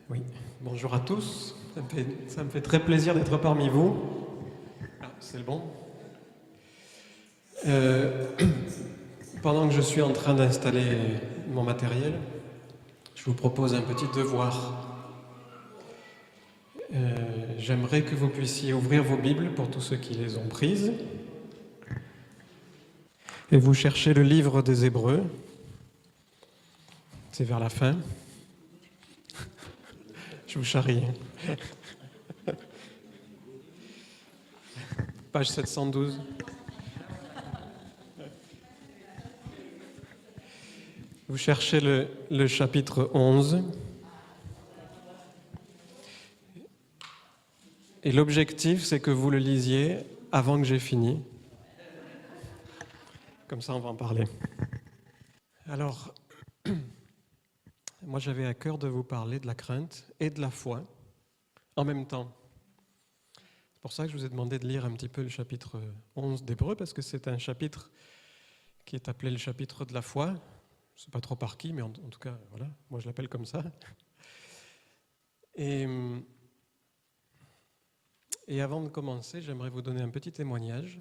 Oui, bonjour à tous. Ça me fait très plaisir d'être parmi vous. Ah, c'est le bon. Euh, Pendant que je suis en train d'installer mon matériel, je vous propose un petit devoir. J'aimerais que vous puissiez ouvrir vos Bibles pour tous ceux qui les ont prises. Et vous cherchez le livre des Hébreux. C'est vers la fin. Je vous charrie. Page 712. Vous cherchez le chapitre 11. Et l'objectif, c'est que vous le lisiez avant que j'ai fini. Comme ça, on va en parler. Alors, moi, j'avais à cœur de vous parler de la crainte et de la foi en même temps. C'est pour ça que je vous ai demandé de lire un petit peu le chapitre 11 d'Hébreux, parce que c'est un chapitre qui est appelé le chapitre de la foi. Je ne sais pas trop par qui, mais en tout cas, voilà, moi je l'appelle comme ça. Et, et avant de commencer, j'aimerais vous donner un petit témoignage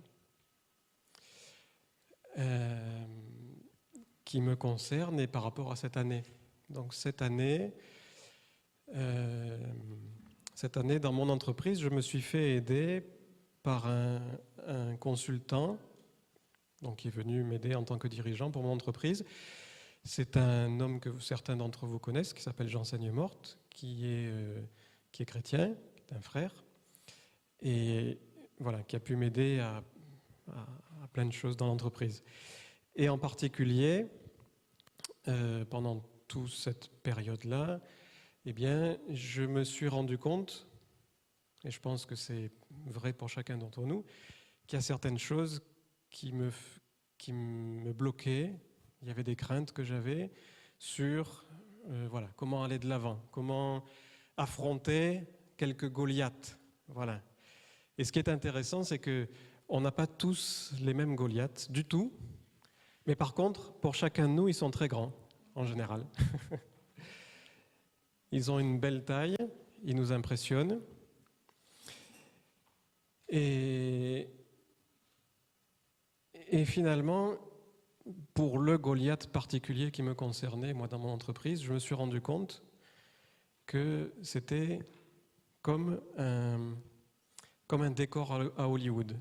qui me concerne et par rapport à cette année. Donc cette année, dans mon entreprise, je me suis fait aider par un consultant donc, qui est venu m'aider en tant que dirigeant pour mon entreprise. C'est un homme que certains d'entre vous connaissent, qui s'appelle Jean Saigne-Morte, qui est chrétien, qui est un frère, et voilà, qui a pu m'aider à plein de choses dans l'entreprise. Et en particulier, pendant toute cette période-là, eh bien, je me suis rendu compte, et je pense que c'est vrai pour chacun d'entre nous, qu'il y a certaines choses qui me bloquaient. Il y avait des craintes que j'avais sur voilà, comment aller de l'avant, comment affronter quelques Goliaths. Voilà. Et ce qui est intéressant, c'est qu'on n'a pas tous les mêmes Goliaths du tout, mais par contre, pour chacun de nous, ils sont très grands, en général. Ils ont une belle taille, ils nous impressionnent. Et finalement, pour le Goliath particulier qui me concernait, moi, dans mon entreprise, je me suis rendu compte que c'était comme un décor à Hollywood.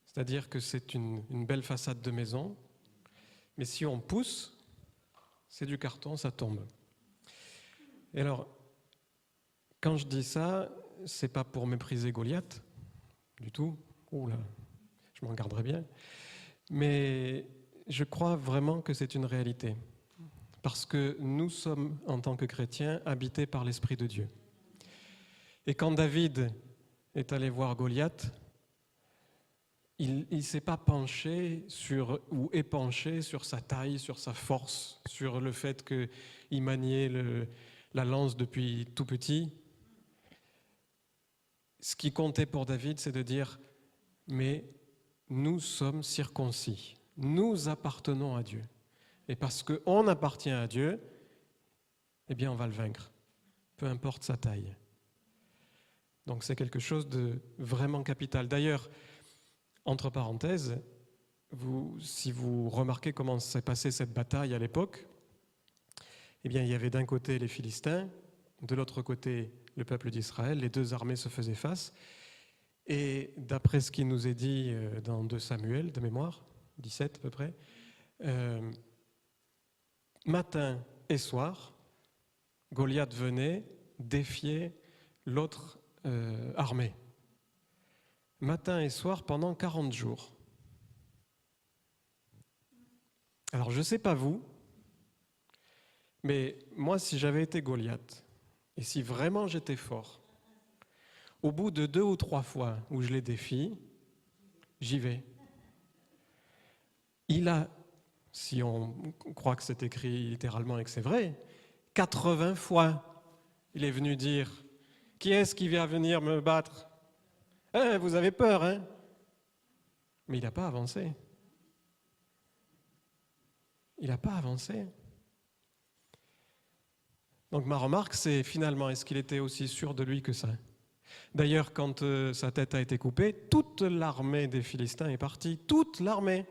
C'est-à-dire que c'est une belle façade de maison, mais si on pousse, c'est du carton, ça tombe. Et alors, quand je dis ça, c'est pas pour mépriser Goliath, du tout. Ouh là, je m'en garderai bien. Mais je crois vraiment que c'est une réalité. Parce que nous sommes, en tant que chrétiens, habités par l'Esprit de Dieu. Et quand David est allé voir Goliath, il ne s'est pas penché ou épanché sur sa taille, sur sa force, sur le fait qu'il maniait la lance depuis tout petit. Ce qui comptait pour David, c'est de dire « mais nous sommes circoncis, nous appartenons à Dieu. Et parce qu'on appartient à Dieu, eh bien on va le vaincre, peu importe sa taille. » Donc c'est quelque chose de vraiment capital. D'ailleurs, entre parenthèses, si vous remarquez comment s'est passée cette bataille à l'époque, eh bien, il y avait d'un côté les Philistins, de l'autre côté le peuple d'Israël, les deux armées se faisaient face. Et d'après ce qui nous est dit dans 2 Samuel, de mémoire, 17 à peu près, matin et soir, Goliath venait défier l'autre armée. Matin et soir pendant 40 jours. Alors je ne sais pas vous, mais moi si j'avais été Goliath, et si vraiment j'étais fort, au bout de 2 ou 3 fois où je les défie, j'y vais. Il a, si on croit que c'est écrit littéralement et que c'est vrai, 80 fois, il est venu dire « Qui est-ce qui vient venir me battre ? Vous avez peur, hein ?» Mais il n'a pas avancé. Il n'a pas avancé. Donc ma remarque, c'est finalement, est-ce qu'il était aussi sûr de lui que ça? D'ailleurs, quand sa tête a été coupée, toute l'armée des Philistins est partie, toute l'armée.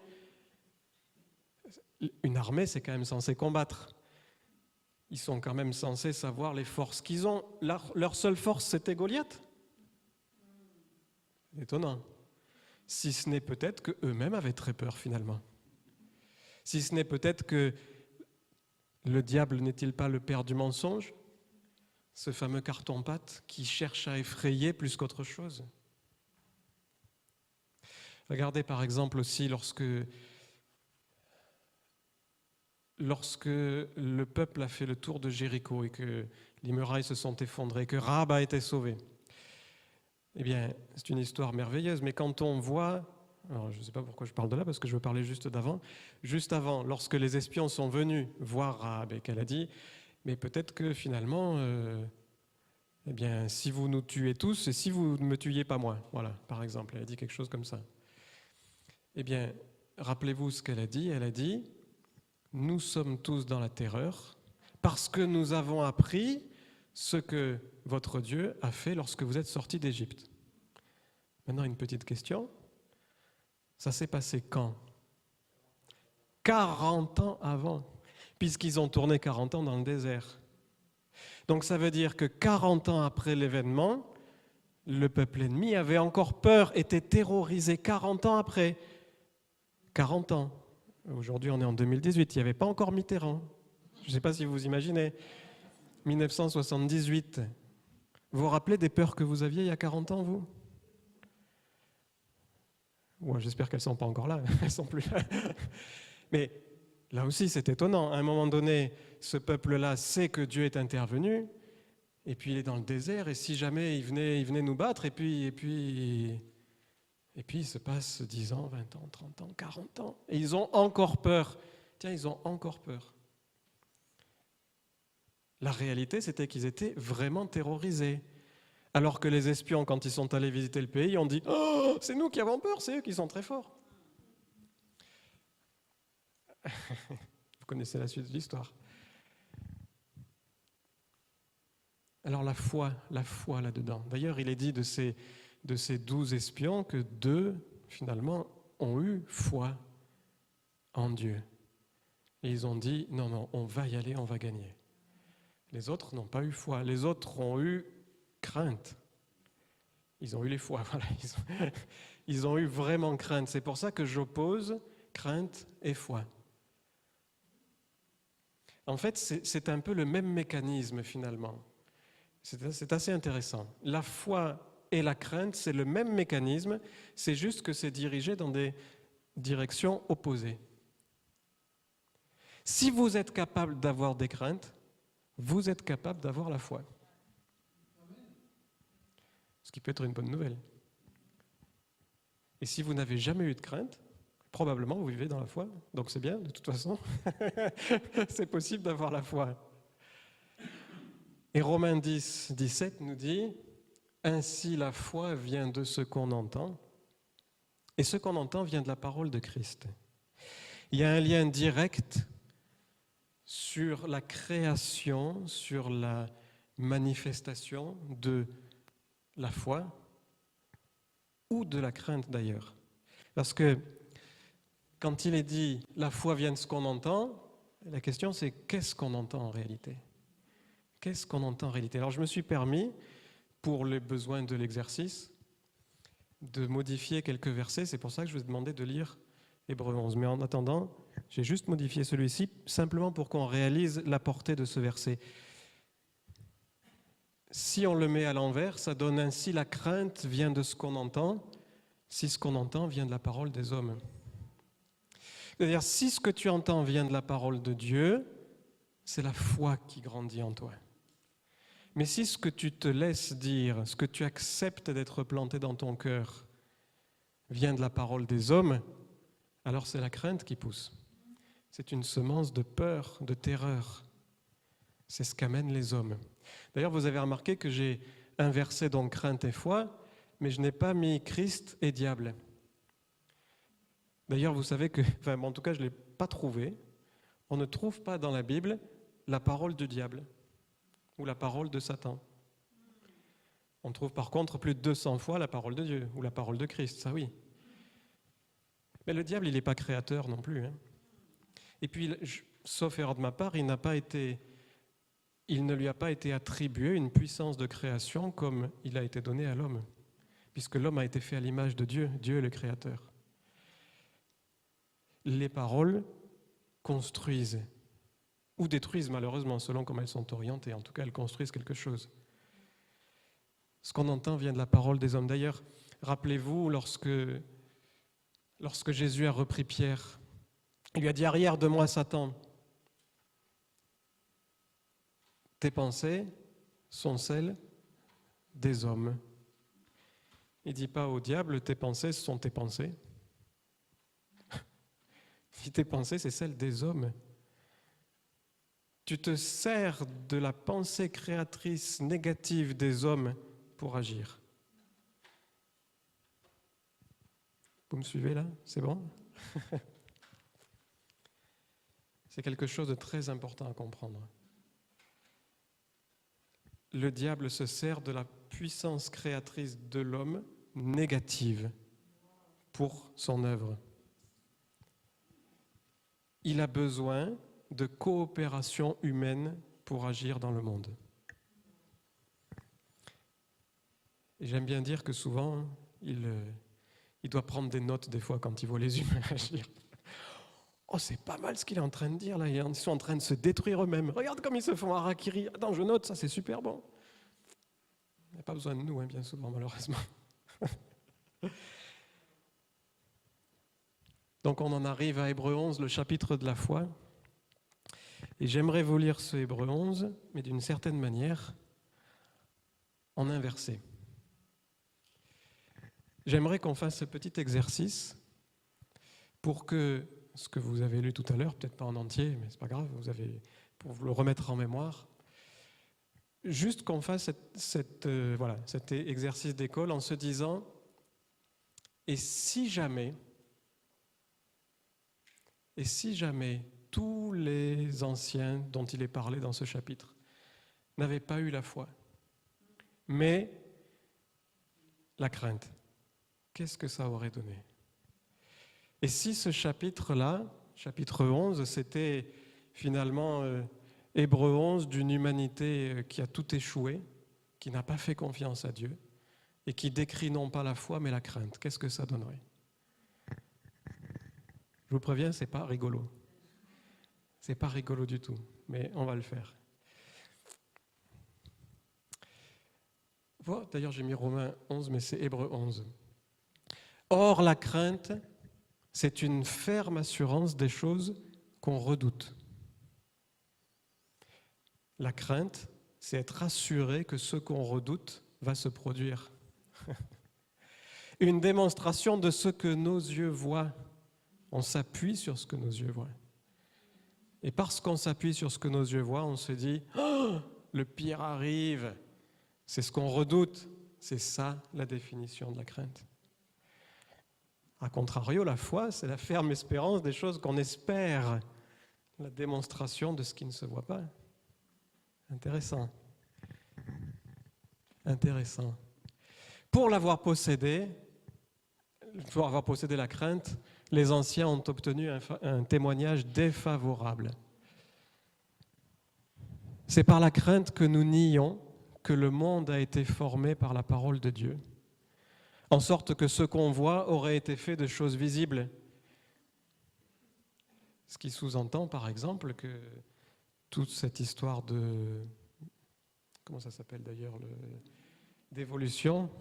Une armée, c'est quand même censé combattre. Ils sont quand même censés savoir les forces qu'ils ont. Leur seule force, c'était Goliath. Étonnant. Si ce n'est peut-être qu'eux-mêmes avaient très peur finalement. Si ce n'est peut-être que le diable n'est-il pas le père du mensonge? Ce fameux carton-pâte qui cherche à effrayer plus qu'autre chose. Regardez par exemple aussi lorsque le peuple a fait le tour de Jéricho et que les murailles se sont effondrées, que Rahab a été sauvée. Eh bien, c'est une histoire merveilleuse, mais quand on voit, alors je ne sais pas pourquoi je parle de là, parce que je veux parler juste avant, lorsque les espions sont venus voir Rahab et qu'elle a dit, mais peut-être que finalement, eh bien, si vous nous tuez tous et si vous ne me tuiez pas moi, voilà, par exemple, elle a dit quelque chose comme ça. Eh bien, rappelez-vous ce qu'elle a dit, elle a dit, nous sommes tous dans la terreur parce que nous avons appris ce que votre Dieu a fait lorsque vous êtes sortis d'Égypte. Maintenant, une petite question. Ça s'est passé quand? 40 ans avant, puisqu'ils ont tourné 40 ans dans le désert. Donc ça veut dire que 40 ans après l'événement, le peuple ennemi avait encore peur, était terrorisé 40 ans après. 40 ans. Aujourd'hui, on est en 2018, il n'y avait pas encore Mitterrand. Je ne sais pas si vous imaginez. 1978. Vous vous rappelez des peurs que vous aviez il y a 40 ans, vous? Ouais, j'espère qu'elles ne sont pas encore là, elles ne sont plus là. Mais là aussi, c'est étonnant. À un moment donné, ce peuple-là sait que Dieu est intervenu, et puis il est dans le désert, et si jamais il venait nous battre, et puis il se passe 10 ans, 20 ans, 30 ans, 40 ans, et ils ont encore peur. Tiens, ils ont encore peur. La réalité, c'était qu'ils étaient vraiment terrorisés. Alors que les espions, quand ils sont allés visiter le pays, ont dit « Oh, c'est nous qui avons peur, c'est eux qui sont très forts. » Vous connaissez la suite de l'histoire. Alors la foi là-dedans. D'ailleurs, il est dit de ces 12 espions que 2, finalement, ont eu foi en Dieu. Et ils ont dit, non, on va y aller, on va gagner. Les autres n'ont pas eu foi. Les autres ont eu crainte. Ils ont eu les foi, voilà. Ils ont eu vraiment crainte. C'est pour ça que j'oppose crainte et foi. En fait, c'est un peu le même mécanisme, finalement. C'est assez intéressant. La foi et la crainte, c'est le même mécanisme, c'est juste que c'est dirigé dans des directions opposées. Si vous êtes capable d'avoir des craintes, vous êtes capable d'avoir la foi. Ce qui peut être une bonne nouvelle. Et si vous n'avez jamais eu de crainte, probablement vous vivez dans la foi, donc c'est bien, de toute façon, c'est possible d'avoir la foi. Et Romains 10, 17 nous dit « Ainsi la foi vient de ce qu'on entend, et ce qu'on entend vient de la parole de Christ. » Il y a un lien direct sur la création, sur la manifestation de la foi ou de la crainte d'ailleurs. Parce que quand il est dit « la foi vient de ce qu'on entend », la question c'est « qu'est-ce qu'on entend en réalité ?» Qu'est-ce qu'on entend en réalité? Alors je me suis permis, pour les besoins de l'exercice, de modifier quelques versets. C'est pour ça que je vous ai demandé de lire Hébreux 11. Mais en attendant, j'ai juste modifié celui-ci, simplement pour qu'on réalise la portée de ce verset. Si on le met à l'envers, ça donne ainsi la crainte vient de ce qu'on entend, si ce qu'on entend vient de la parole des hommes. C'est-à-dire, si ce que tu entends vient de la parole de Dieu, c'est la foi qui grandit en toi. Mais si ce que tu te laisses dire, ce que tu acceptes d'être planté dans ton cœur, vient de la parole des hommes, alors c'est la crainte qui pousse. C'est une semence de peur, de terreur. C'est ce qu'amènent les hommes. D'ailleurs, vous avez remarqué que j'ai inversé donc crainte et foi, mais je n'ai pas mis Christ et diable. D'ailleurs, vous savez que, en tout cas, je ne l'ai pas trouvé. On ne trouve pas dans la Bible la parole du diable. ou la parole de Satan. On trouve par contre plus de 200 fois la parole de Dieu ou la parole de Christ, ça oui. Mais le diable, il n'est pas créateur non plus. Et puis, sauf erreur de ma part, il ne lui a pas été attribué une puissance de création comme il a été donné à l'homme, puisque l'homme a été fait à l'image de Dieu. Dieu est le créateur. Les paroles construisent ou détruisent malheureusement, selon comment elles sont orientées. En tout cas, elles construisent quelque chose. Ce qu'on entend vient de la parole des hommes. D'ailleurs, rappelez-vous, lorsque Jésus a repris Pierre, il lui a dit « Arrière de moi, Satan ». Tes pensées sont celles des hommes. Il ne dit pas au diable, tes pensées sont tes pensées. Si tes pensées, c'est celles des hommes. Tu te sers de la pensée créatrice négative des hommes pour agir. Vous me suivez là? C'est bon? C'est quelque chose de très important à comprendre. Le diable se sert de la puissance créatrice de l'homme négative pour son œuvre. Il a besoin de coopération humaine pour agir dans le monde. Et j'aime bien dire que souvent, il doit prendre des notes des fois quand il voit les humains agir. Oh, c'est pas mal ce qu'il est en train de dire là, ils sont en train de se détruire eux-mêmes. Regarde comme ils se font harakiri. Attends, je note, ça c'est super bon. Il n'y a pas besoin de nous, bien souvent, malheureusement. Donc on en arrive à Hébreux 11, le chapitre de la foi. Et j'aimerais vous lire ce Hébreux 11, mais d'une certaine manière, en inversé. J'aimerais qu'on fasse ce petit exercice pour que ce que vous avez lu tout à l'heure, peut-être pas en entier, mais c'est pas grave, pour vous le remettre en mémoire, juste qu'on fasse cet exercice d'école en se disant, et si jamais tous les anciens dont il est parlé dans ce chapitre n'avaient pas eu la foi, mais la crainte, qu'est-ce que ça aurait donné? Et si ce chapitre-là, chapitre 11, c'était finalement Hébreux 11 d'une humanité qui a tout échoué, qui n'a pas fait confiance à Dieu, et qui décrit non pas la foi, mais la crainte, qu'est-ce que ça donnerait? Je vous préviens, c'est pas rigolo. C'est pas rigolo du tout, mais on va le faire. Voilà, d'ailleurs, j'ai mis Romains 11, mais c'est Hébreux 11. Or, la crainte, c'est une ferme assurance des choses qu'on redoute. La crainte, c'est être assuré que ce qu'on redoute va se produire. Une démonstration de ce que nos yeux voient. On s'appuie sur ce que nos yeux voient. Et parce qu'on s'appuie sur ce que nos yeux voient, on se dit « Oh, le pire arrive !» C'est ce qu'on redoute. C'est ça la définition de la crainte. A contrario, la foi, c'est la ferme espérance des choses qu'on espère, la démonstration de ce qui ne se voit pas. Intéressant. Intéressant. Pour avoir possédé la crainte, les anciens ont obtenu un témoignage défavorable. C'est par la crainte que nous nions que le monde a été formé par la parole de Dieu, en sorte que ce qu'on voit aurait été fait de choses visibles. Ce qui sous-entend, par exemple, que toute cette histoire comment ça s'appelle d'ailleurs, d'évolution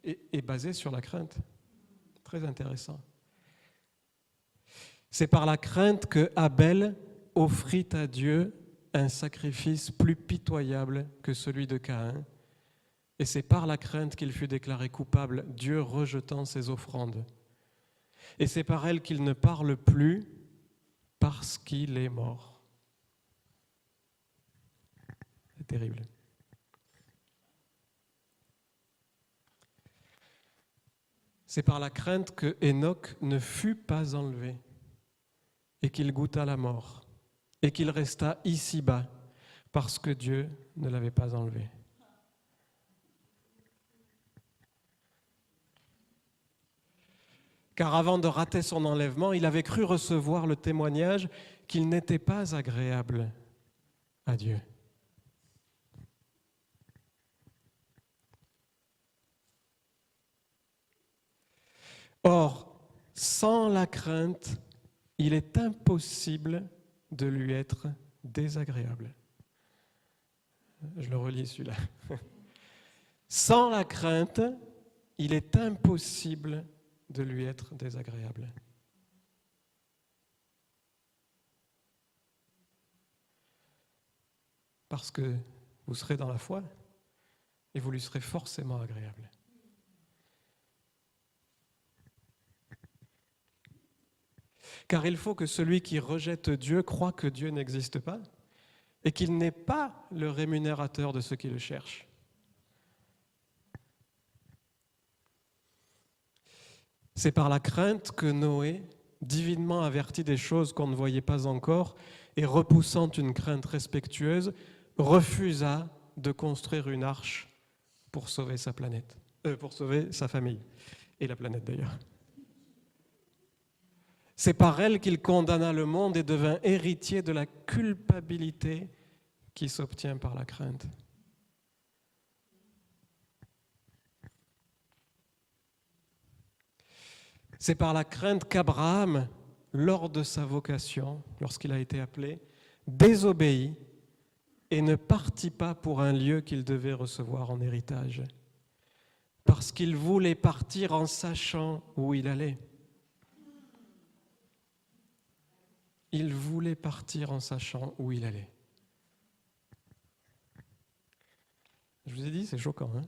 est basée sur la crainte. Très intéressant. C'est par la crainte que Abel offrit à Dieu un sacrifice plus pitoyable que celui de Caïn. Et c'est par la crainte qu'il fut déclaré coupable, Dieu rejetant ses offrandes. Et c'est par elle qu'il ne parle plus parce qu'il est mort. C'est terrible. C'est par la crainte que Enoch ne fut pas enlevé et qu'il goûta la mort et qu'il resta ici-bas parce que Dieu ne l'avait pas enlevé. Car avant de rater son enlèvement, il avait cru recevoir le témoignage qu'il n'était pas agréable à Dieu. Or, sans la crainte, il est impossible de lui être désagréable. Je le relis celui-là. Sans la crainte, il est impossible de lui être désagréable. Parce que vous serez dans la foi et vous lui serez forcément agréable. Car il faut que celui qui rejette Dieu croie que Dieu n'existe pas et qu'il n'est pas le rémunérateur de ceux qui le cherchent. C'est par la crainte que Noé, divinement averti des choses qu'on ne voyait pas encore et repoussant une crainte respectueuse, refusa de construire une arche pour sauver sa planète, pour sauver sa famille et la planète d'ailleurs. C'est par elle qu'il condamna le monde et devint héritier de la culpabilité qui s'obtient par la crainte. C'est par la crainte qu'Abraham, lors de sa vocation, lorsqu'il a été appelé, désobéit et ne partit pas pour un lieu qu'il devait recevoir en héritage, parce qu'il voulait partir en sachant où il allait. Il voulait partir en sachant où il allait. Je vous ai dit, c'est choquant, hein?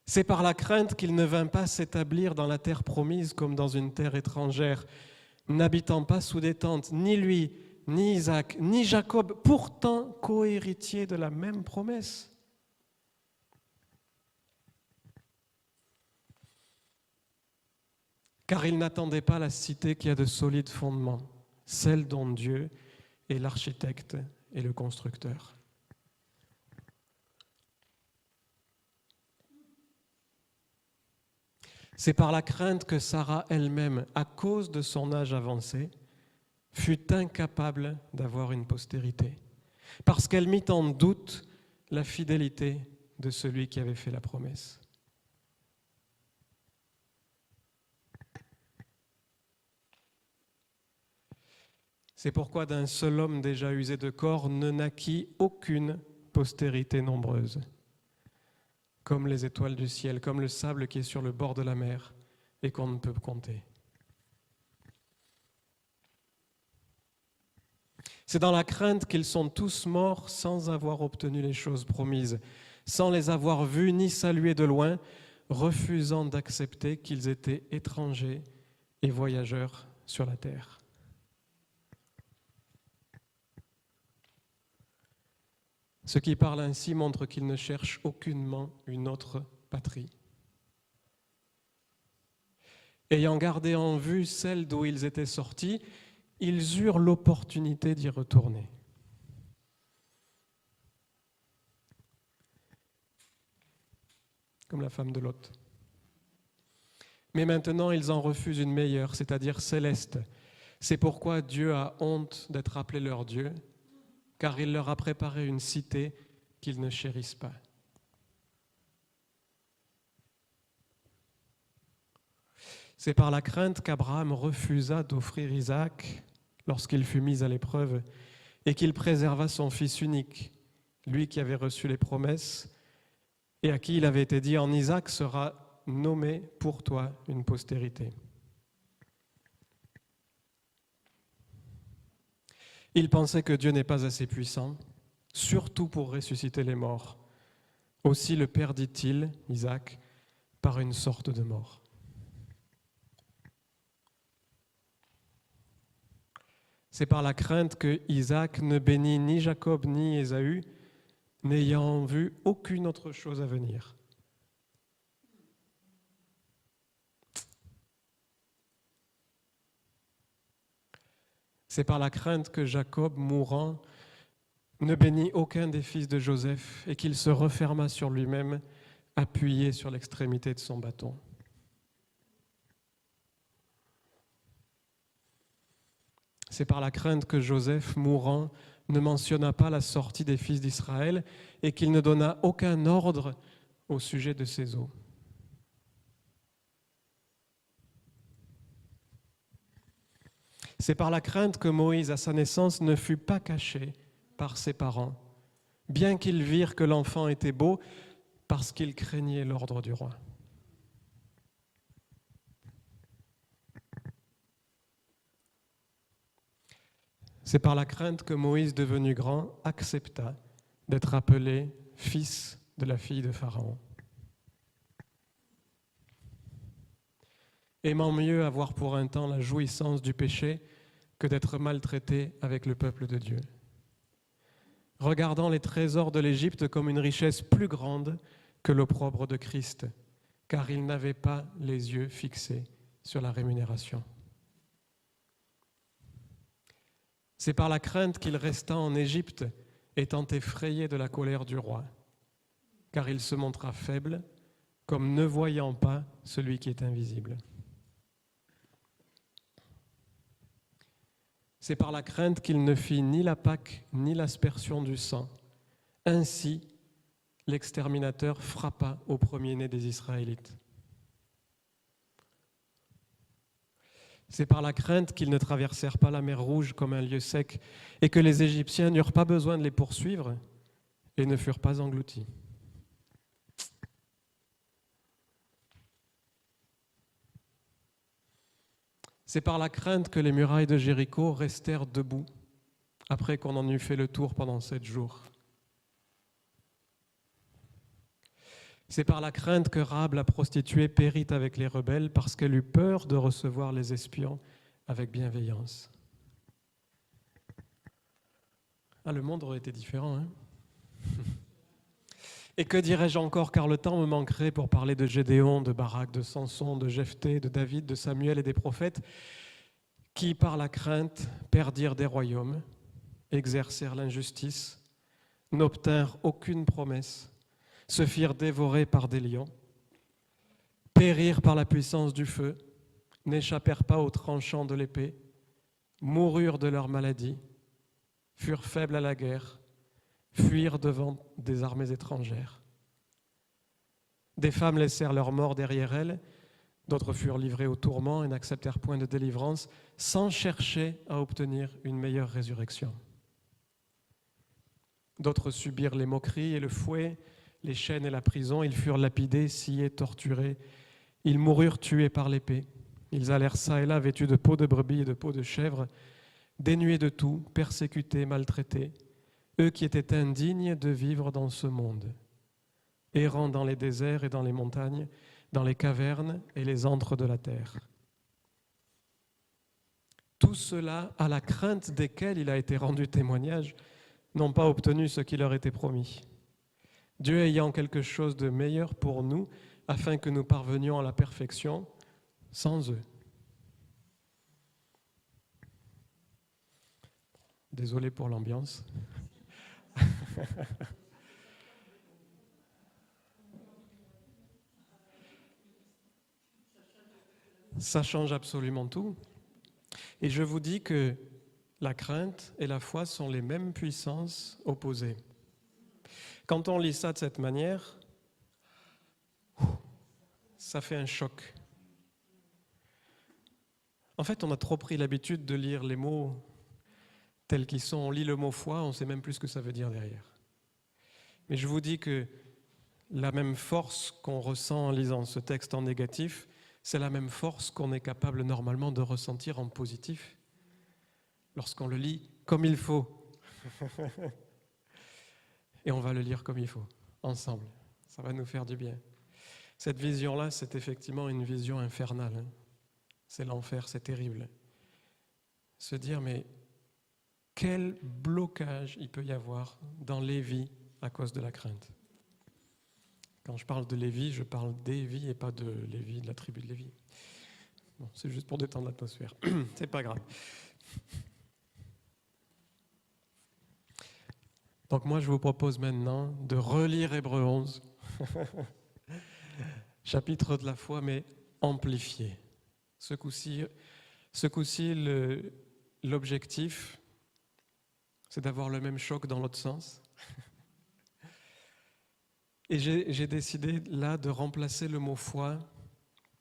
C'est par la crainte qu'il ne vint pas s'établir dans la terre promise comme dans une terre étrangère, n'habitant pas sous des tentes, ni lui, ni Isaac, ni Jacob, pourtant co-héritiers de la même promesse. Car il n'attendait pas la cité qui a de solides fondements, celle dont Dieu est l'architecte et le constructeur. C'est par la crainte que Sarah elle-même, à cause de son âge avancé, fut incapable d'avoir une postérité, parce qu'elle mit en doute la fidélité de celui qui avait fait la promesse. C'est pourquoi d'un seul homme déjà usé de corps ne naquit aucune postérité nombreuse, comme les étoiles du ciel, comme le sable qui est sur le bord de la mer et qu'on ne peut compter. C'est dans la crainte qu'ils sont tous morts sans avoir obtenu les choses promises, sans les avoir vus ni salués de loin, refusant d'accepter qu'ils étaient étrangers et voyageurs sur la terre. Ceux qui parlent ainsi montrent qu'ils ne cherchent aucunement une autre patrie. Ayant gardé en vue celle d'où ils étaient sortis, ils eurent l'opportunité d'y retourner. Comme la femme de Lot. Mais maintenant, ils en refusent une meilleure, c'est-à-dire céleste. C'est pourquoi Dieu a honte d'être appelé leur Dieu, car il leur a préparé une cité qu'ils ne chérissent pas. C'est par la crainte qu'Abraham refusa d'offrir Isaac lorsqu'il fut mis à l'épreuve et qu'il préserva son fils unique, lui qui avait reçu les promesses et à qui il avait été dit « En Isaac sera nommé pour toi une postérité ». Il pensait que Dieu n'est pas assez puissant, surtout pour ressusciter les morts. Aussi le perdit-il, Isaac, par une sorte de mort. C'est par la crainte que Isaac ne bénit ni Jacob ni Ésaü, n'ayant vu aucune autre chose à venir. C'est par la crainte que Jacob, mourant, ne bénit aucun des fils de Joseph et qu'il se referma sur lui-même, appuyé sur l'extrémité de son bâton. C'est par la crainte que Joseph, mourant, ne mentionna pas la sortie des fils d'Israël et qu'il ne donna aucun ordre au sujet de ses os. C'est par la crainte que Moïse, à sa naissance, ne fut pas caché par ses parents, bien qu'ils virent que l'enfant était beau, parce qu'ils craignaient l'ordre du roi. C'est par la crainte que Moïse, devenu grand, accepta d'être appelé fils de la fille de Pharaon. Aimant mieux avoir pour un temps la jouissance du péché que d'être maltraité avec le peuple de Dieu. Regardant les trésors de l'Égypte comme une richesse plus grande que l'opprobre de Christ, car il n'avait pas les yeux fixés sur la rémunération. C'est par la crainte qu'il resta en Égypte, étant effrayé de la colère du roi, car il se montra faible, comme ne voyant pas celui qui est invisible. C'est par la crainte qu'il ne fit ni la Pâque ni l'aspersion du sang. Ainsi, l'exterminateur frappa au premier-né des Israélites. C'est par la crainte qu'ils ne traversèrent pas la mer Rouge comme un lieu sec et que les Égyptiens n'eurent pas besoin de les poursuivre et ne furent pas engloutis. C'est par la crainte que les murailles de Jéricho restèrent debout après qu'on en eut fait le tour pendant 7 jours. C'est par la crainte que Rahab la prostituée périt avec les rebelles parce qu'elle eut peur de recevoir les espions avec bienveillance. Ah, le monde aurait été différent, hein? Et que dirais-je encore, car le temps me manquerait pour parler de Gédéon, de Barak, de Samson, de Jephthé, de David, de Samuel et des prophètes qui, par la crainte, perdirent des royaumes, exercèrent l'injustice, n'obtinrent aucune promesse, se firent dévorer par des lions, périrent par la puissance du feu, n'échappèrent pas aux tranchants de l'épée, moururent de leur maladie, furent faibles à la guerre, fuirent devant des armées étrangères. Des femmes laissèrent leur mort derrière elles, d'autres furent livrées au tourment et n'acceptèrent point de délivrance, sans chercher à obtenir une meilleure résurrection. D'autres subirent les moqueries et le fouet, les chaînes et la prison. Ils furent lapidés, sciés, torturés. Ils moururent tués par l'épée. Ils allèrent çà et là vêtus de peaux de brebis et de peaux de chèvre, dénués de tout, persécutés, maltraités, eux qui étaient indignes de vivre dans ce monde, errant dans les déserts et dans les montagnes, dans les cavernes et les antres de la terre. Tout cela, à la crainte desquels il a été rendu témoignage, n'ont pas obtenu ce qui leur était promis. Dieu ayant quelque chose de meilleur pour nous, afin que nous parvenions à la perfection sans eux. Désolé pour l'ambiance. Ça change absolument tout. Et je vous dis que la crainte et la foi sont les mêmes puissances opposées. Quand on lit ça de cette manière, ça fait un choc. En fait, on a trop pris l'habitude de lire les mots tels qu'ils sont. On lit le mot foi, on ne sait même plus ce que ça veut dire derrière. Mais je vous dis que la même force qu'on ressent en lisant ce texte en négatif, c'est la même force qu'on est capable normalement de ressentir en positif lorsqu'on le lit comme il faut. Et on va le lire comme il faut, ensemble. Ça va nous faire du bien. Cette vision-là, c'est effectivement une vision infernale. C'est l'enfer, c'est terrible. Se dire, mais quel blocage il peut y avoir dans les vies à cause de la crainte. Quand je parle de Lévi, je parle des vies et pas de Lévi, de la tribu de Lévi. Bon, c'est juste pour détendre l'atmosphère. C'est pas grave. Donc moi, je vous propose maintenant de relire Hébreux 11, chapitre de la foi, mais amplifié. Ce coup-ci, l'objectif, c'est d'avoir le même choc dans l'autre sens. Et j'ai décidé là de remplacer le mot foi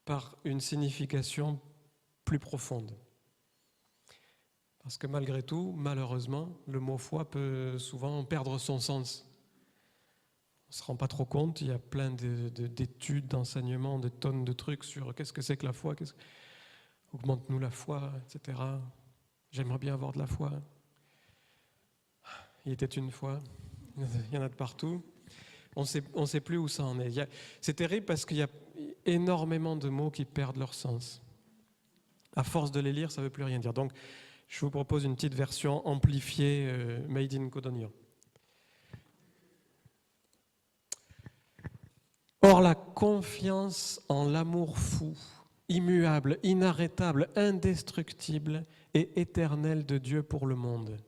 par une signification plus profonde. Parce que malgré tout, malheureusement, le mot foi peut souvent perdre son sens. On ne se rend pas trop compte, il y a plein d'études, d'enseignements, de tonnes de trucs sur qu'est-ce que c'est que la foi, augmente-nous la foi, etc. J'aimerais bien avoir de la foi. Il était une fois, il y en a de partout. On ne sait plus où ça en est. C'est terrible parce qu'il y a énormément de mots qui perdent leur sens. À force de les lire, ça ne veut plus rien dire. Donc, je vous propose une petite version amplifiée, made in Codognan. Or, la confiance en l'amour fou, immuable, inarrêtable, indestructible et éternel de Dieu pour le monde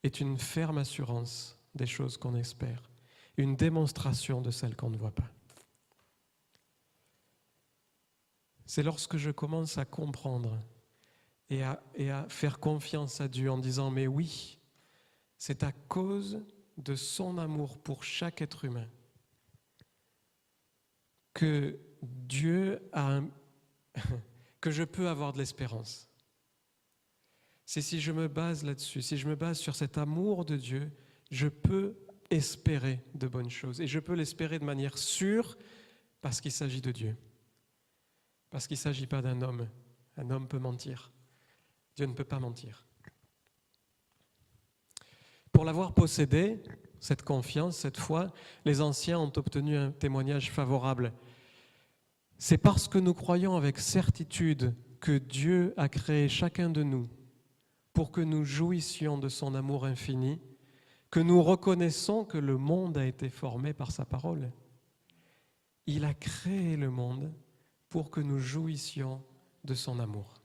est une ferme assurance des choses qu'on espère, une démonstration de celles qu'on ne voit pas. C'est lorsque je commence à comprendre et à faire confiance à Dieu en disant « Mais oui, c'est à cause de son amour pour chaque être humain que Dieu que je peux avoir de l'espérance. » C'est si je me base là-dessus, si je me base sur cet amour de Dieu, je peux espérer de bonnes choses. Et je peux l'espérer de manière sûre parce qu'il s'agit de Dieu. Parce qu'il ne s'agit pas d'un homme. Un homme peut mentir. Dieu ne peut pas mentir. Pour l'avoir possédée, cette confiance, cette foi, les anciens ont obtenu un témoignage favorable. C'est parce que nous croyons avec certitude que Dieu a créé chacun de nous pour que nous jouissions de son amour infini, que nous reconnaissons que le monde a été formé par sa parole. Il a créé le monde pour que nous jouissions de son amour.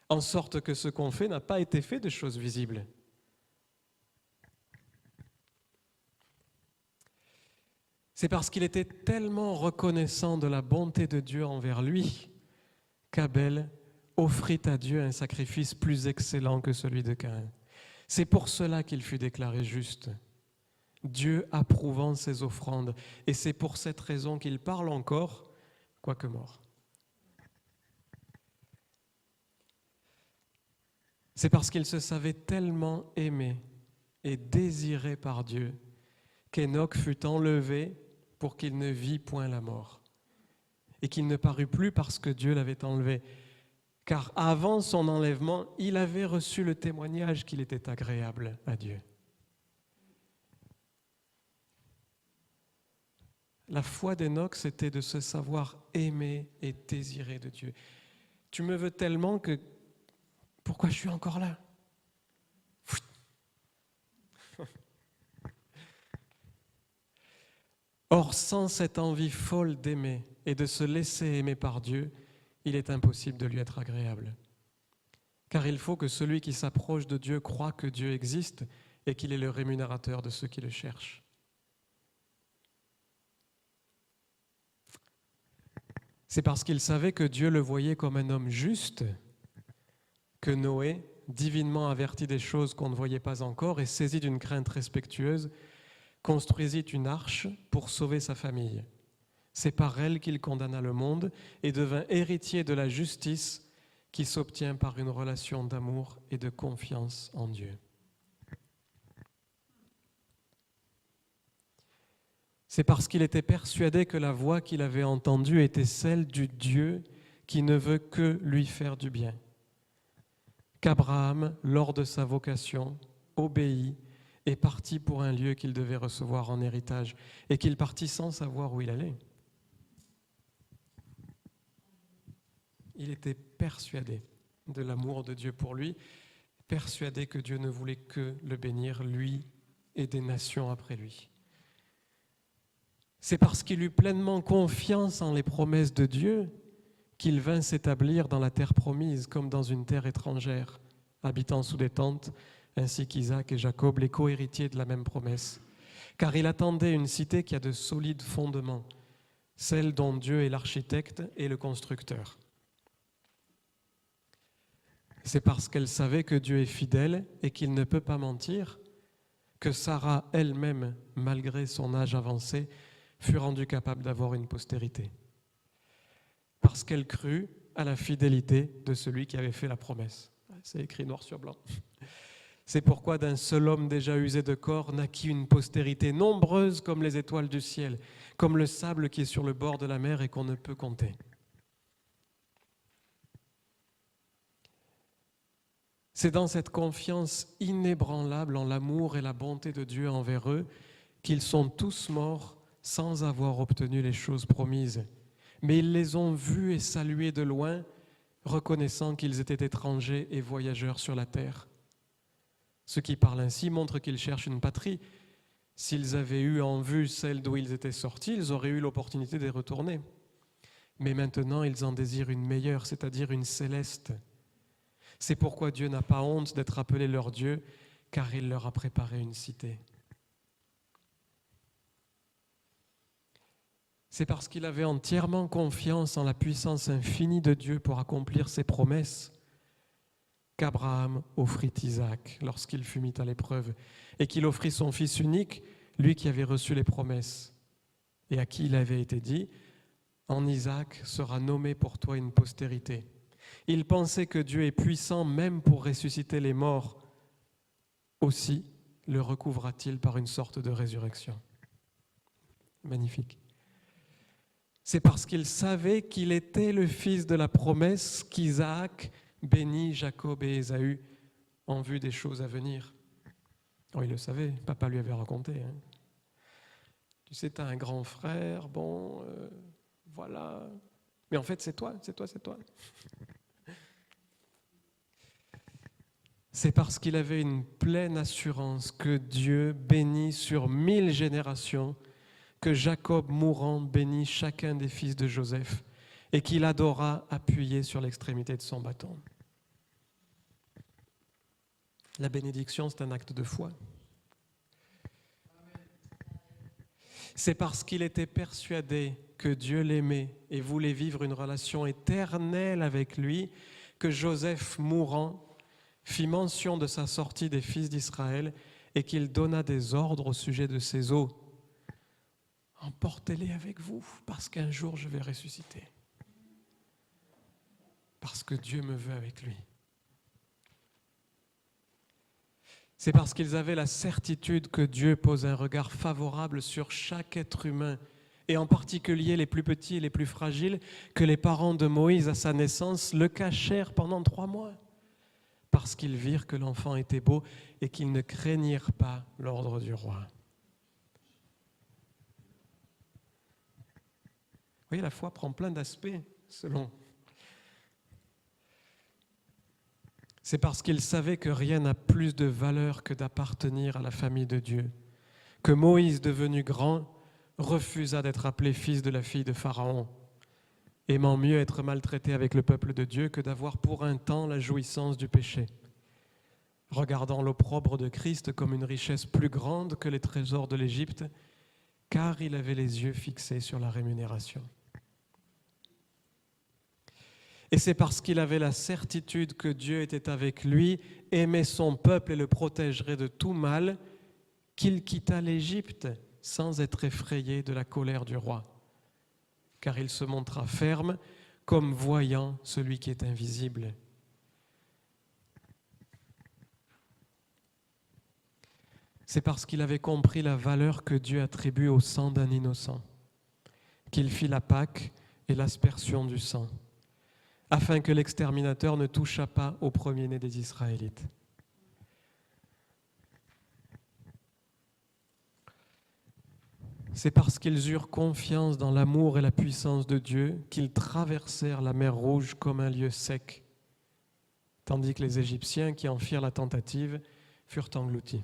En sorte que ce qu'on fait n'a pas été fait de choses visibles. C'est parce qu'il était tellement reconnaissant de la bonté de Dieu envers lui qu'Abel offrit à Dieu un sacrifice plus excellent que celui de Caïn. C'est pour cela qu'il fut déclaré juste, Dieu approuvant ses offrandes. Et c'est pour cette raison qu'il parle encore, quoique mort. C'est parce qu'il se savait tellement aimé et désiré par Dieu qu'Enoch fut enlevé pour qu'il ne vît point la mort et qu'il ne parut plus parce que Dieu l'avait enlevé. Car avant son enlèvement, il avait reçu le témoignage qu'il était agréable à Dieu. La foi d'Enoch, c'était de se savoir aimé et désiré de Dieu. Tu me veux tellement que... Pourquoi je suis encore là ? Or, sans cette envie folle d'aimer et de se laisser aimer par Dieu, il est impossible de lui être agréable. Car il faut que celui qui s'approche de Dieu croie que Dieu existe et qu'il est le rémunérateur de ceux qui le cherchent. C'est parce qu'il savait que Dieu le voyait comme un homme juste que Noé, divinement averti des choses qu'on ne voyait pas encore et saisi d'une crainte respectueuse, construisit une arche pour sauver sa famille. C'est par elle qu'il condamna le monde et devint héritier de la justice qui s'obtient par une relation d'amour et de confiance en Dieu. C'est parce qu'il était persuadé que la voix qu'il avait entendue était celle du Dieu qui ne veut que lui faire du bien, qu'Abraham, lors de sa vocation, obéit et partit pour un lieu qu'il devait recevoir en héritage et qu'il partit sans savoir où il allait. Il était persuadé de l'amour de Dieu pour lui, persuadé que Dieu ne voulait que le bénir, lui et des nations après lui. C'est parce qu'il eut pleinement confiance en les promesses de Dieu qu'il vint s'établir dans la terre promise comme dans une terre étrangère, habitant sous des tentes, ainsi qu'Isaac et Jacob, les co-héritiers de la même promesse. Car il attendait une cité qui a de solides fondements, celle dont Dieu est l'architecte et le constructeur. C'est parce qu'elle savait que Dieu est fidèle et qu'il ne peut pas mentir que Sarah elle-même, malgré son âge avancé, fut rendue capable d'avoir une postérité. Parce qu'elle crut à la fidélité de celui qui avait fait la promesse. C'est écrit noir sur blanc. C'est pourquoi d'un seul homme déjà usé de corps naquit une postérité nombreuse comme les étoiles du ciel, comme le sable qui est sur le bord de la mer et qu'on ne peut compter. C'est dans cette confiance inébranlable en l'amour et la bonté de Dieu envers eux qu'ils sont tous morts sans avoir obtenu les choses promises. Mais ils les ont vus et salués de loin, reconnaissant qu'ils étaient étrangers et voyageurs sur la terre. Ceux qui parlent ainsi montrent qu'ils cherchent une patrie. S'ils avaient eu en vue celle d'où ils étaient sortis, ils auraient eu l'opportunité d'y retourner. Mais maintenant, ils en désirent une meilleure, c'est-à-dire une céleste. C'est pourquoi Dieu n'a pas honte d'être appelé leur Dieu, car il leur a préparé une cité. C'est parce qu'il avait entièrement confiance en la puissance infinie de Dieu pour accomplir ses promesses qu'Abraham offrit Isaac lorsqu'il fut mis à l'épreuve et qu'il offrit son fils unique, lui qui avait reçu les promesses et à qui il avait été dit « En Isaac sera nommé pour toi une postérité ». Il pensait que Dieu est puissant même pour ressusciter les morts. Aussi le recouvra-t-il par une sorte de résurrection. Magnifique. C'est parce qu'il savait qu'il était le fils de la promesse qu'Isaac bénit Jacob et Ésaü en vue des choses à venir. Oh, il le savait, papa lui avait raconté. Tu sais, tu as un grand frère, voilà. Mais en fait, c'est toi. C'est parce qu'il avait une pleine assurance que Dieu bénit sur 1000 générations, que Jacob mourant bénit chacun des fils de Joseph et qu'il adora appuyé sur l'extrémité de son bâton. La bénédiction, c'est un acte de foi. C'est parce qu'il était persuadé que Dieu l'aimait et voulait vivre une relation éternelle avec lui que Joseph, mourant, fit mention de sa sortie des fils d'Israël et qu'il donna des ordres au sujet de ses os. Emportez-les avec vous, parce qu'un jour je vais ressusciter. Parce que Dieu me veut avec lui. C'est parce qu'ils avaient la certitude que Dieu pose un regard favorable sur chaque être humain, et en particulier les plus petits et les plus fragiles, que les parents de Moïse à sa naissance le cachèrent pendant 3 mois, parce qu'ils virent que l'enfant était beau et qu'ils ne craignirent pas l'ordre du roi. Vous voyez, la foi prend plein d'aspects selon. C'est parce qu'il savait que rien n'a plus de valeur que d'appartenir à la famille de Dieu, que Moïse, devenu grand, refusa d'être appelé fils de la fille de Pharaon, aimant mieux être maltraité avec le peuple de Dieu que d'avoir pour un temps la jouissance du péché, regardant l'opprobre de Christ comme une richesse plus grande que les trésors de l'Égypte, car il avait les yeux fixés sur la rémunération. Et c'est parce qu'il avait la certitude que Dieu était avec lui, aimait son peuple et le protégerait de tout mal, qu'il quitta l'Égypte sans être effrayé de la colère du roi. Car il se montra ferme, comme voyant celui qui est invisible. C'est parce qu'il avait compris la valeur que Dieu attribue au sang d'un innocent, qu'il fit la Pâque et l'aspersion du sang, afin que l'exterminateur ne touchât pas au premier-né des Israélites. C'est parce qu'ils eurent confiance dans l'amour et la puissance de Dieu qu'ils traversèrent la mer Rouge comme un lieu sec, tandis que les Égyptiens qui en firent la tentative furent engloutis.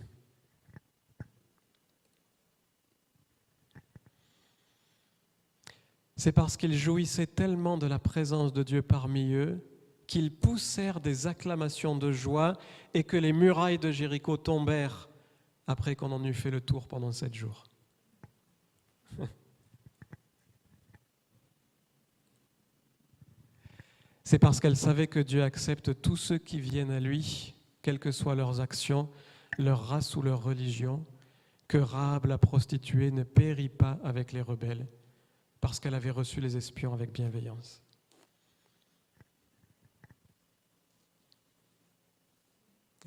C'est parce qu'ils jouissaient tellement de la présence de Dieu parmi eux qu'ils poussèrent des acclamations de joie et que les murailles de Jéricho tombèrent après qu'on en eut fait le tour pendant 7 jours. C'est parce qu'elle savait que Dieu accepte tous ceux qui viennent à lui, quelles que soient leurs actions, leur race ou leur religion, que Rahab la prostituée ne périt pas avec les rebelles, parce qu'elle avait reçu les espions avec bienveillance.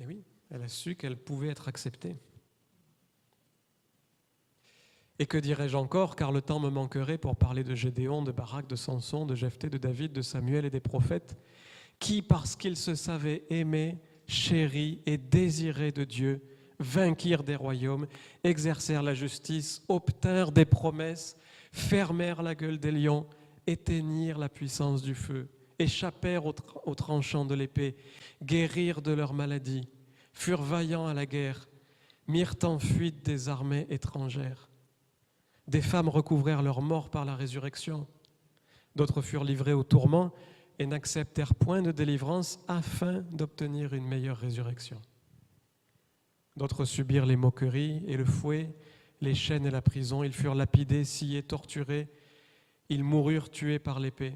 Et oui, elle a su qu'elle pouvait être acceptée. Et que dirais-je encore, car le temps me manquerait pour parler de Gédéon, de Barak, de Samson, de Jephthé, de David, de Samuel et des prophètes, qui, parce qu'ils se savaient aimés, chéris et désirés de Dieu, vainquirent des royaumes, exercèrent la justice, obtinrent des promesses, fermèrent la gueule des lions, éteignirent la puissance du feu, échappèrent aux tranchants de l'épée, guérirent de leurs maladies, furent vaillants à la guerre, mirent en fuite des armées étrangères. Des femmes recouvrèrent leur mort par la résurrection, d'autres furent livrées au tourment et n'acceptèrent point de délivrance afin d'obtenir une meilleure résurrection. D'autres subirent les moqueries et le fouet, les chaînes et la prison. Ils furent lapidés, sciés, torturés. Ils moururent tués par l'épée.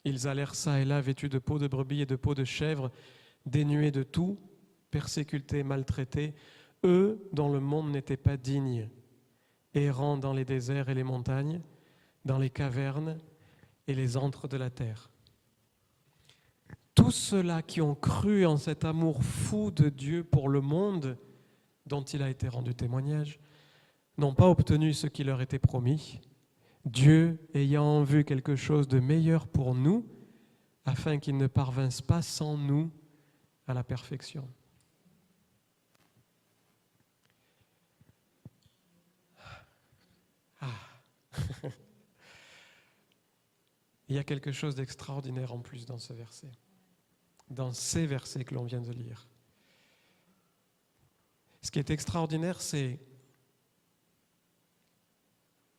Ils allèrent çà et là vêtus de peau de brebis et de peau de chèvre, dénués de tout, persécutés, maltraités, eux dont le monde n'était pas digne, errant dans les déserts et les montagnes, dans les cavernes et les antres de la terre. Tous ceux-là qui ont cru en cet amour fou de Dieu pour le monde, dont il a été rendu témoignage, n'ont pas obtenu ce qui leur était promis, Dieu ayant en vue quelque chose de meilleur pour nous, afin qu'ils ne parvinssent pas sans nous à la perfection. Il y a quelque chose d'extraordinaire en plus dans ce verset, dans ces versets que l'on vient de lire. Ce qui est extraordinaire, c'est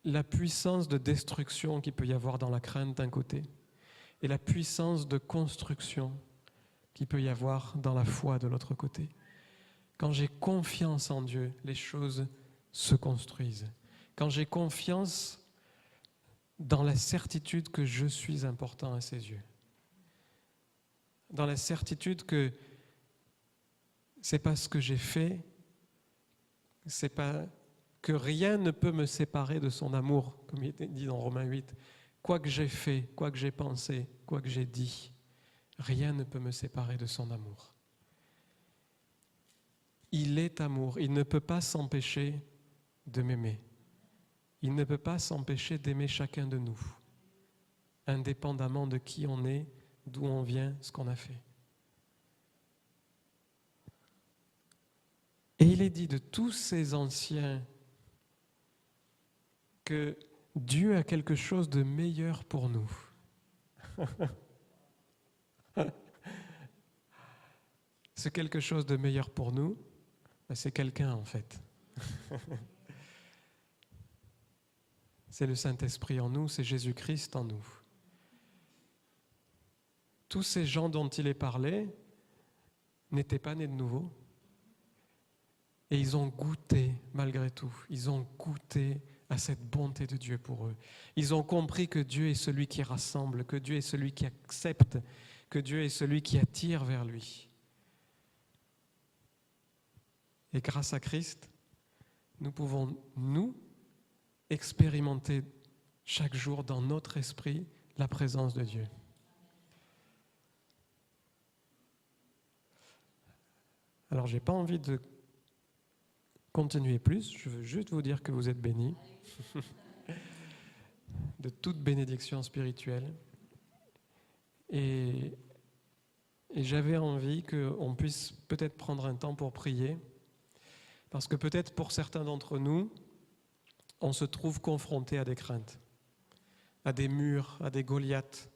la puissance de destruction qu'il peut y avoir dans la crainte d'un côté et la puissance de construction qu'il peut y avoir dans la foi de l'autre côté. Quand j'ai confiance en Dieu, les choses se construisent. Quand j'ai confiance dans la certitude que je suis important à ses yeux, dans la certitude que c'est pas ce que j'ai fait, c'est pas que rien ne peut me séparer de son amour, comme il est dit dans Romains 8. Quoi que j'ai fait, quoi que j'ai pensé, quoi que j'ai dit, rien ne peut me séparer de son amour. Il est amour, il ne peut pas s'empêcher de m'aimer. Il ne peut pas s'empêcher d'aimer chacun de nous, indépendamment de qui on est, d'où on vient, ce qu'on a fait. Et il est dit de tous ces anciens que Dieu a quelque chose de meilleur pour nous. C'est quelque chose de meilleur pour nous, c'est quelqu'un en fait. C'est le Saint-Esprit en nous, c'est Jésus-Christ en nous. Tous ces gens dont il est parlé n'étaient pas nés de nouveau. Et ils ont goûté, malgré tout, ils ont goûté à cette bonté de Dieu pour eux. Ils ont compris que Dieu est celui qui rassemble, que Dieu est celui qui accepte, que Dieu est celui qui attire vers lui. Et grâce à Christ, nous pouvons, nous, expérimenter chaque jour dans notre esprit la présence de Dieu. Alors, je n'ai pas envie de continuer plus, je veux juste vous dire que vous êtes bénis de toute bénédiction spirituelle. Et j'avais envie qu'on puisse peut-être prendre un temps pour prier, parce que peut-être pour certains d'entre nous, on se trouve confronté à des craintes, à des murs, à des Goliaths.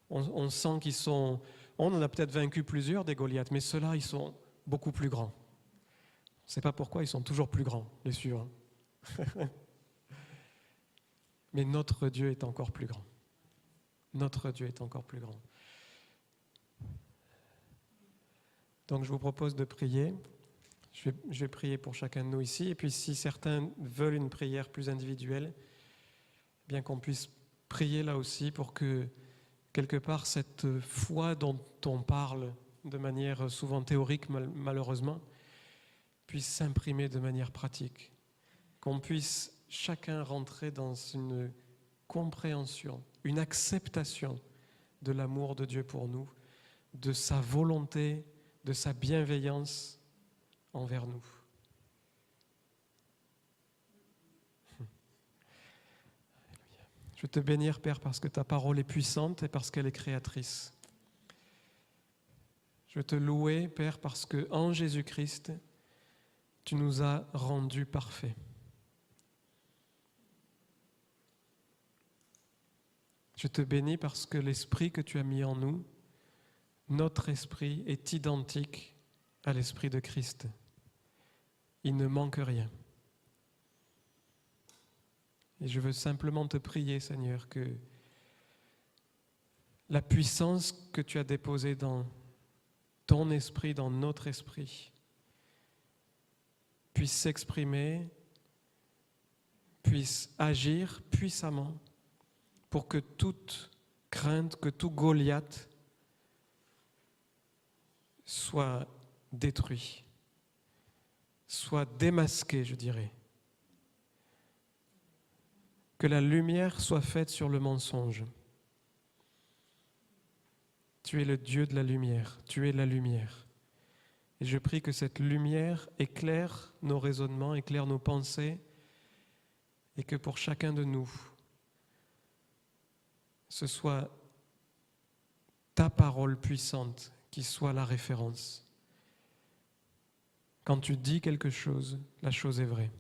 On sent qu'ils sont... On en a peut-être vaincu plusieurs des Goliaths, mais ceux-là, ils sont beaucoup plus grands. On ne sait pas pourquoi, ils sont toujours plus grands, les suivants. Mais notre Dieu est encore plus grand. Notre Dieu est encore plus grand. Donc je vous propose de prier. Je vais prier pour chacun de nous ici. Et puis si certains veulent une prière plus individuelle, bien qu'on puisse prier là aussi pour que quelque part cette foi dont on parle de manière souvent théorique malheureusement puisse s'imprimer de manière pratique. Qu'on puisse chacun rentrer dans une compréhension, une acceptation de l'amour de Dieu pour nous, de sa volonté, de sa bienveillance envers nous. Je veux te bénir, Père, parce que ta parole est puissante et parce qu'elle est créatrice. Je veux te louer, Père, parce qu'en Jésus-Christ, tu nous as rendus parfaits. Je te bénis parce que l'esprit que tu as mis en nous, notre esprit est identique à l'esprit de Christ. Il ne manque rien. Et je veux simplement te prier, Seigneur, que la puissance que tu as déposée dans ton esprit, dans notre esprit, puisse s'exprimer, puisse agir puissamment pour que toute crainte, que tout Goliath soit détruit, soit démasqué, je dirais. Que la lumière soit faite sur le mensonge. Tu es le Dieu de la lumière, tu es la lumière. Et je prie que cette lumière éclaire nos raisonnements, éclaire nos pensées, et que pour chacun de nous, ce soit ta parole puissante qui soit la référence. Quand tu dis quelque chose, la chose est vraie.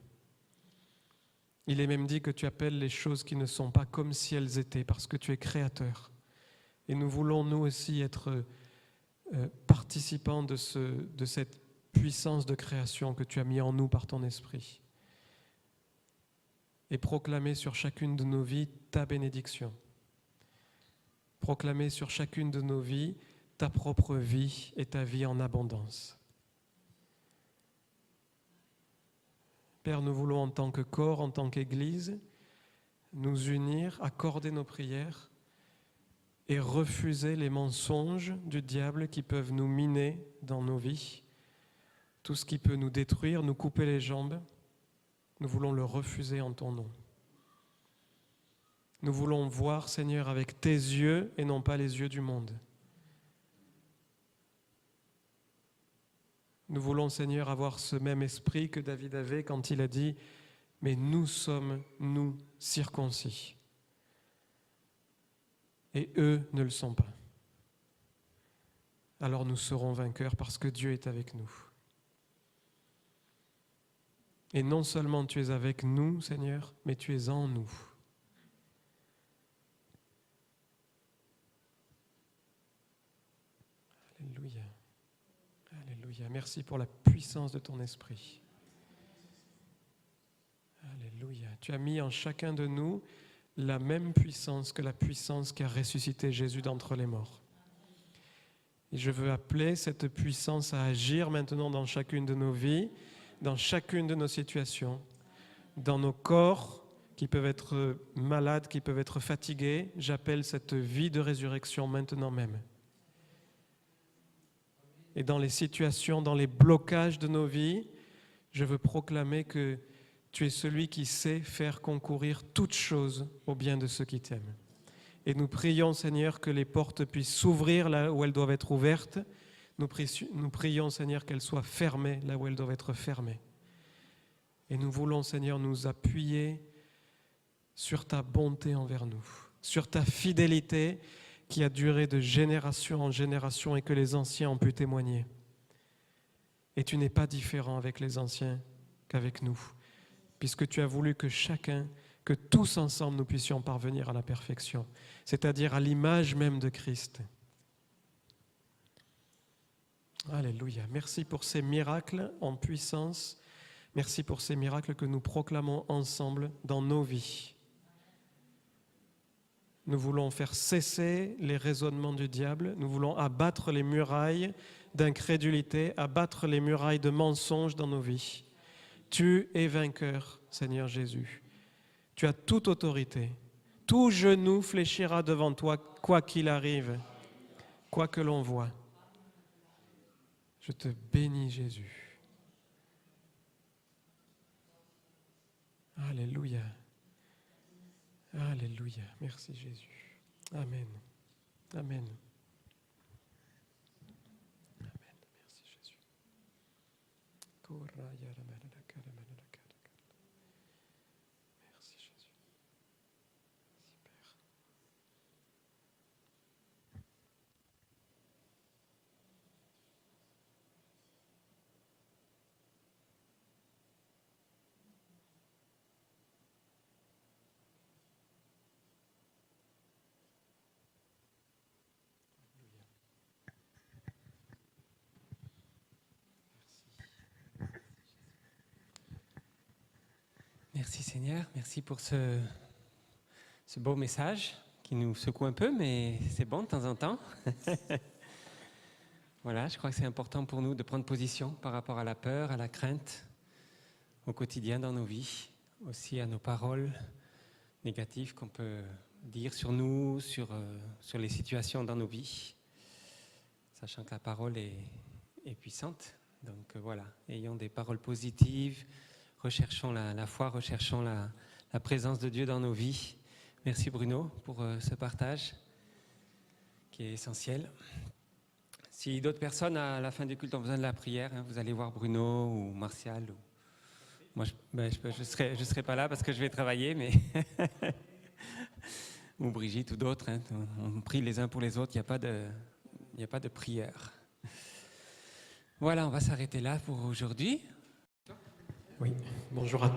Il est même dit que tu appelles les choses qui ne sont pas comme si elles étaient, parce que tu es créateur. Et nous voulons, nous aussi, être participants de cette puissance de création que tu as mis en nous par ton esprit. Et proclamer sur chacune de nos vies ta bénédiction. Proclamer sur chacune de nos vies ta propre vie et ta vie en abondance. Père, nous voulons en tant que corps, en tant qu'Église, nous unir, accorder nos prières et refuser les mensonges du diable qui peuvent nous miner dans nos vies. Tout ce qui peut nous détruire, nous couper les jambes, nous voulons le refuser en ton nom. Nous voulons voir, Seigneur, avec tes yeux et non pas les yeux du monde. Nous voulons, Seigneur, avoir ce même esprit que David avait quand il a dit « Mais nous sommes, nous, circoncis. Et eux ne le sont pas. Alors nous serons vainqueurs parce que Dieu est avec nous. » Et non seulement tu es avec nous, Seigneur, mais tu es en nous. Alléluia. Alléluia. Merci pour la puissance de ton esprit. Alléluia. Tu as mis en chacun de nous la même puissance que la puissance qui a ressuscité Jésus d'entre les morts. Et je veux appeler cette puissance à agir maintenant dans chacune de nos vies, dans chacune de nos situations, dans nos corps qui peuvent être malades, qui peuvent être fatigués. J'appelle cette vie de résurrection maintenant même. Et dans les situations, dans les blocages de nos vies, je veux proclamer que tu es celui qui sait faire concourir toutes choses au bien de ceux qui t'aiment. Et nous prions, Seigneur, que les portes puissent s'ouvrir là où elles doivent être ouvertes. Nous prions, Seigneur, qu'elles soient fermées là où elles doivent être fermées. Et nous voulons, Seigneur, nous appuyer sur ta bonté envers nous, sur ta fidélité qui a duré de génération en génération et que les anciens ont pu témoigner. Et tu n'es pas différent avec les anciens qu'avec nous, puisque tu as voulu que chacun, que tous ensemble nous puissions parvenir à la perfection, c'est-à-dire à l'image même de Christ. Alléluia. Merci pour ces miracles en puissance. Merci pour ces miracles que nous proclamons ensemble dans nos vies. Nous voulons faire cesser les raisonnements du diable. Nous voulons abattre les murailles d'incrédulité, abattre les murailles de mensonges dans nos vies. Tu es vainqueur, Seigneur Jésus. Tu as toute autorité. Tout genou fléchira devant toi, quoi qu'il arrive, quoi que l'on voit. Je te bénis, Jésus. Alléluia. Alléluia. Merci, Jésus. Amen. Amen. Amen. Merci, Jésus. Merci, Jésus. Merci, Père. Merci Seigneur, merci pour ce beau message qui nous secoue un peu, mais c'est bon de temps en temps. Voilà, je crois que c'est important pour nous de prendre position par rapport à la peur, à la crainte, au quotidien dans nos vies, aussi à nos paroles négatives qu'on peut dire sur nous, sur les situations dans nos vies, sachant que la parole est puissante. Donc voilà, ayons des paroles positives, recherchons la foi, recherchons la présence de Dieu dans nos vies. Merci Bruno pour ce partage qui est essentiel. Si d'autres personnes à la fin du culte ont besoin de la prière, vous allez voir Bruno ou Martial. Moi, je serai pas là parce que je vais travailler, mais ou Brigitte ou d'autres. On prie les uns pour les autres, il n'y a pas de prière. Voilà, on va s'arrêter là pour aujourd'hui. Oui, bonjour à tous.